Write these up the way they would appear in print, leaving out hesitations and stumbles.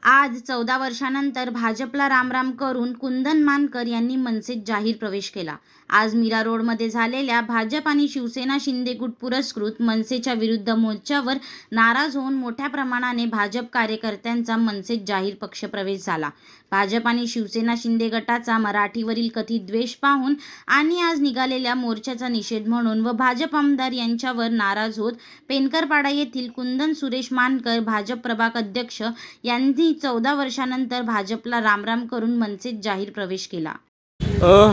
आज 14 वर्षानंतर भाजपला रामराम करून कुंदन मानकर यांनी मनसेत जाहीर प्रवेश केला. आज मीरा रोडमध्ये झालेल्या भाजप आणि शिवसेना शिंदे गुट पुरस्कृत मनसेच्या विरुद्ध मोर्चावर नाराज होऊन मोठ्या प्रमाणाने भाजप कार्यकर्त्यांचा मनसेत जाहीर पक्षप्रवेश झाला. भाजप आणि शिवसेना शिंदे गटाचा मराठीवरील कथित द्वेष पाहून आणि आज निघालेल्या मोर्चाचा निषेध म्हणून व भाजप आमदार यांच्यावर नाराज होत पेनकरपाडा येथील कुंदन सुरेश मानकर भाजप प्रभाग अध्यक्ष यांनी 14 वर्षानंतर भाजपला रामराम करून मनसेत जाहीर प्रवेश केला.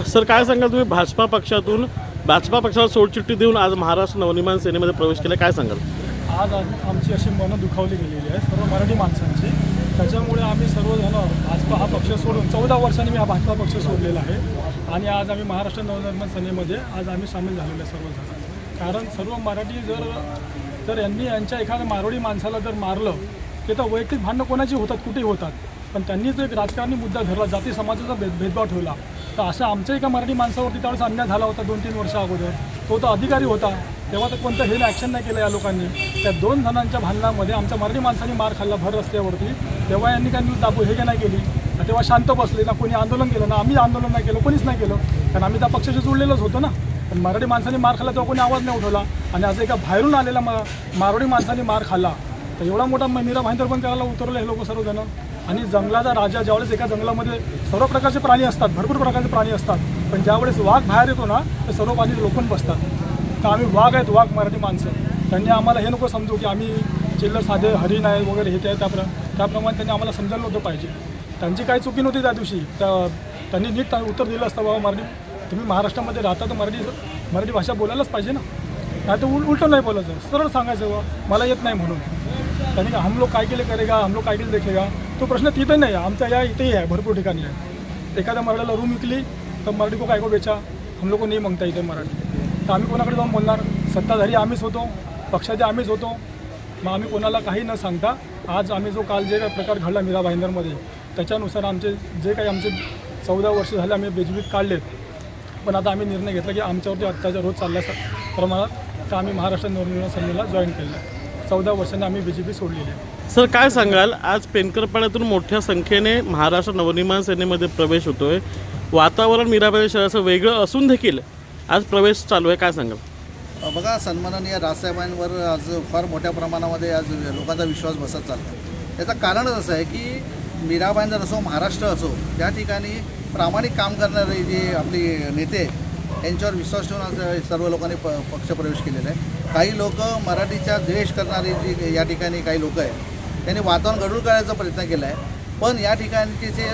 सर, काय सांगाल तुम्ही भाजपा पक्षाला सोडचिठ्ठी देऊन आज महाराष्ट्र नवनिर्माण सेनेमध्ये प्रवेश केला, काय सांगाल? आज आमची अशी मनं दुखावली गेलेली आहे सर्व मराठी माणसांची. त्याच्यामुळे आम्ही सर्वजण भाजपा हा पक्ष सोडून 14 वर्षांनी मी हा भाजपा पक्ष सोडलेला आहे आणि आज आम्ही महाराष्ट्र नवनिर्माण सेनेमध्ये आज आम्ही सामील झालेले आहे सर्वजण. कारण सर्व मराठी जर यांनी यांच्या एखाद्या मारवाडी माणसाला जर मारलं ते तर वैयक्तिक भांडणं कोणाची होतात, कुठेही होतात, पण त्यांनी जो एक राजकारणी मुद्दा धरला, जाती समाजाचा भेदभाव ठेवला, तर असं आमच्या एका मराठी माणसावरती त्यावेळेस अन्याय झाला होता 2-3 वर्षा अगोदर. तो तर अधिकारी होता तेव्हा तर कोणतं हे ॲक्शन नाही केलं या लोकांनी. त्या 2 जणांच्या भांडणामध्ये आमच्या मराठी माणसांनी मार खाल्ला भर रस्त्यावरती. तेव्हा यांनी काय न्यूज दाबू हे नाही केली, तेव्हा शांत बसले ना, कोणी आंदोलन केलं ना, आम्ही आंदोलन नाही केलं, कोणीच नाही केलं, कारण आम्ही त्या पक्षाशी जोडलेलंच होतो ना. पण मराठी माणसांनी मार खाल्ला तेव्हा कोणी आवाज नाही उठवला. आणि आज एका बाहेरून आलेला मारवाडी माणसांनी मार खाल्ला तर एवढा मोठा मीरा भाईंदर पण करायला उतरले हे लोक सर्वजण. आणि जंगलाचा राजा, ज्यावेळेस एका जंगलामध्ये सर्व प्रकारचे प्राणी असतात, भरपूर प्रकारचे प्राणी असतात, पण ज्यावेळेस वाघ बाहेर येतो ना ते सर्व प्राणी लोकून बसतात. तर आम्ही वाघ आहेत, वाघ मराठी माणसं. त्यांनी आम्हाला हे नको समजू की आम्ही चिल्लर साधे हरिण आहे वगैरे हे त्याप्रमाणे त्यांनी आम्हाला समजायला नव्हतं पाहिजे. त्यांची काही चुकी नव्हती त्या दिवशी. त्यांनी नीट उत्तर दिलं असतं, बाबा मराठी तुम्ही महाराष्ट्रामध्ये राहता तर मराठी भाषा बोलायलाच पाहिजे ना, नाही तर उलटं नाही बोलायचं, सरळ सांगायचं बा मला येत नाही म्हणून. त्यांनी का हम लोग काय केले करेगा, हम लोग काय केले देखेगा, तो प्रश्न तिथे नाही आहे, आमच्या या इथेही आहे, भरपूर ठिकाणी आहे. एखाद्या मराठीला रूम विकली तर मराठी को काय को बेचा, हम लोग को नाही मागता इथे मराठी. तर आम्ही कोणाकडे जाऊन बोलणार? सत्ताधारी आम्हीच होतो, पक्षाचे आम्हीच होतो, मग आम्ही कोणाला काही न सांगता आज आम्ही जो काल जे काही प्रकार घडला मीरा भाईंदरमध्ये त्याच्यानुसार आमचे जे काही आमचे 14 वर्ष झाले आम्ही बेजबीत काढलेत. पण आता आम्ही निर्णय घेतला की आमच्यावरती अत्याचार रोज चालल्या प्रमाणात तर आम्ही महाराष्ट्र नवनिर्माण सेनेला जॉईन केलं आहे. 14 वर्षांनी आम्ही BJP सोडलेली आहे. सर, काय सांगाल, आज पेनकरपाड्यातून मोठ्या संख्येने महाराष्ट्र नवनिर्माण सेनेमध्ये प्रवेश होतोय. वातावरण मीराबाई शहराचं वेगळं असून देखील आज प्रवेश चालू आहे, काय सांगाल? बघा, सन्माननीय राजसाहेबांवर आज फार मोठ्या प्रमाणामध्ये आज लोकांचा विश्वास बसत चालला. त्याचं कारणच असं आहे की मीरा भाईंदर असो, महाराष्ट्र असो, त्या ठिकाणी प्रामाणिक काम करणारे जे आपले नेते यांच्यावर विश्वास ठेवून आज सर्व लोकांनी पक्षप्रवेश केलेला आहे. काही लोक मराठीचा द्वेष करणारे जे या ठिकाणी काही लोक आहेत त्यांनी वातावरण गढूळ करायचा प्रयत्न केला आहे. पण या ठिकाणचे जे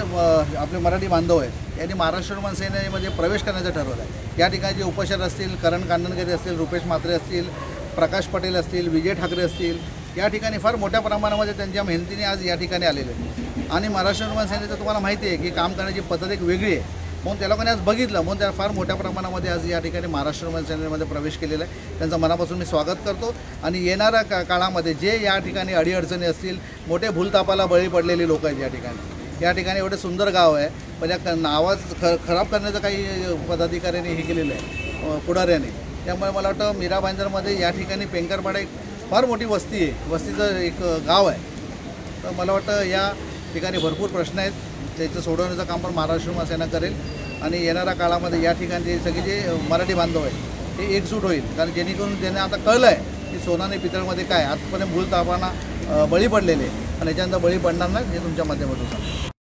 आपले मराठी बांधव आहेत यांनी महाराष्ट्र नवनिर्माण सेनेमध्ये प्रवेश करण्याचं ठरवलं आहे. या ठिकाणी जे उपोषण असतील, करण कांदनकरी असतील, रुपेश म्हात्रे असतील, प्रकाश पटेल असतील, विजय ठाकरे असतील, या ठिकाणी फार मोठ्या प्रमाणामध्ये त्यांच्या मेहनतीने आज या ठिकाणी आलेले आहेत. आणि महाराष्ट्र नवनिर्माण सेनेचं तुम्हाला माहिती आहे की काम करण्याची पद्धत एक वेगळी आहे, म्हणून त्या लोकांनी आज बघितलं, म्हणून त्या फार मोठ्या प्रमाणामध्ये आज या ठिकाणी महाराष्ट्र नवनिर्माण सेनेमध्ये प्रवेश केलेला आहे. त्यांचं मनापासून मी स्वागत करतो. आणि येणाऱ्या काळामध्ये जे या ठिकाणी अडीअडचणी असतील, मोठे भूलतापाला बळी पडलेली लोक आहेत या ठिकाणी एवढे सुंदर गाव आहे, पण या नावाच खराब करण्याचं काही पदाधिकाऱ्यांनी हे केलेलं आहे पुढाऱ्यांनी. त्यामुळे मला वाटतं मीरा भाईंदरमध्ये या ठिकाणी पेनकरपाडा एक फार मोठी वस्ती आहे, वस्तीचं एक गाव आहे. तर मला वाटतं या ठिकाणी भरपूर प्रश्न आहेत, त्याचं सोडवण्याचं काम पण महाराष्ट्र नवनिर्माण सेना करेल. आणि येणाऱ्या काळामध्ये या ठिकाणी सगळे जे मराठी बांधव आहेत ते एकजूट होईल. कारण जेणेकरून त्यांना आता कळलं आहे की सोनं आणि पितळमध्ये काय आजपर्यंत भूलतापांना बळी पडलेले आणि याच्यानंतर बळी पडणार नाही, हे तुमच्या माध्यमातून सांगतो.